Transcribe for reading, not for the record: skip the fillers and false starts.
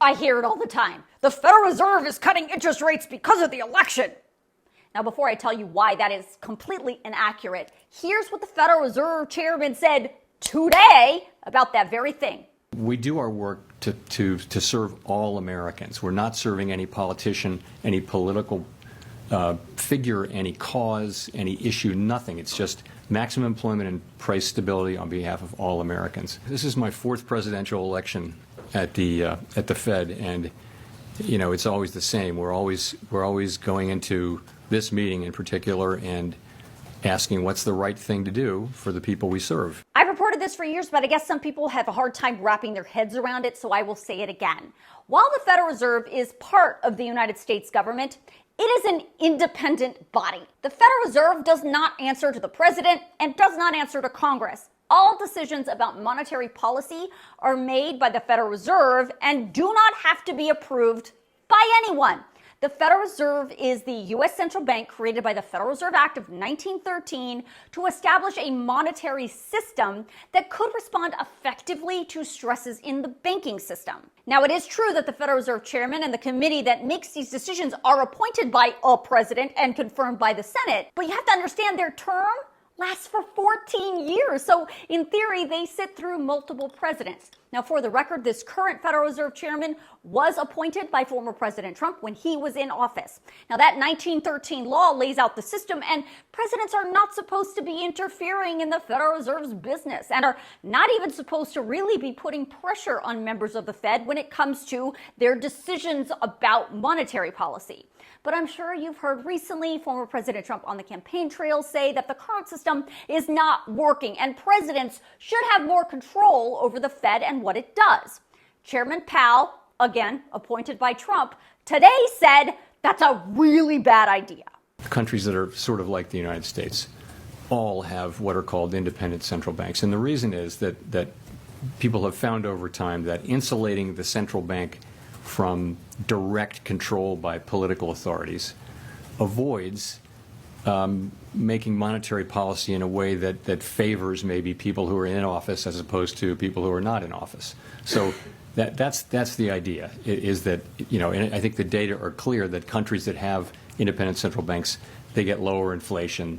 I hear it all the time. The Federal Reserve is cutting interest rates because of the election. Now, before I tell you why that is completely inaccurate, here's what the Federal Reserve Chairman said today about that very thing. We do our work to serve all Americans. We're not serving any politician, any political figure, any cause, any issue, nothing. It's just maximum employment and price stability on behalf of all Americans. This is my fourth presidential election at the Fed, and you know, it's always the same. We're always going into this meeting in particular and asking what's the right thing to do for the people we serve. I've reported this for years, but I guess some people have a hard time wrapping their heads around it, so I will say it again. While the Federal Reserve is part of the United States government, it is an independent body. The Federal Reserve does not answer to the president and does not answer to Congress. All decisions about monetary policy are made by the Federal Reserve and do not have to be approved by anyone. The Federal Reserve is the U.S. central bank created by the Federal Reserve Act of 1913 to establish a monetary system that could respond effectively to stresses in the banking system. Now, it is true that the Federal Reserve Chairman and the committee that makes these decisions are appointed by a president and confirmed by the Senate, but you have to understand their term lasts for 14 years. So in theory, they sit through multiple presidents. Now, for the record, this current Federal Reserve Chairman was appointed by former President Trump when he was in office. Now, that 1913 law lays out the system, and presidents are not supposed to be interfering in the Federal Reserve's business and are not even supposed to really be putting pressure on members of the Fed when it comes to their decisions about monetary policy. But I'm sure you've heard recently former President Trump on the campaign trail say that the current system is not working and presidents should have more control over the Fed and what it does. Chairman Powell, again appointed by Trump, today said that's a really bad idea. Countries that are sort of like the United States all have what are called independent central banks. And the reason is that people have found over time that insulating the central bank from direct control by political authorities avoids making monetary policy in a way that favors maybe people who are in office as opposed to people who are not in office. So that's the idea, is that, you know, and I think the data are clear that countries that have independent central banks, they get lower inflation,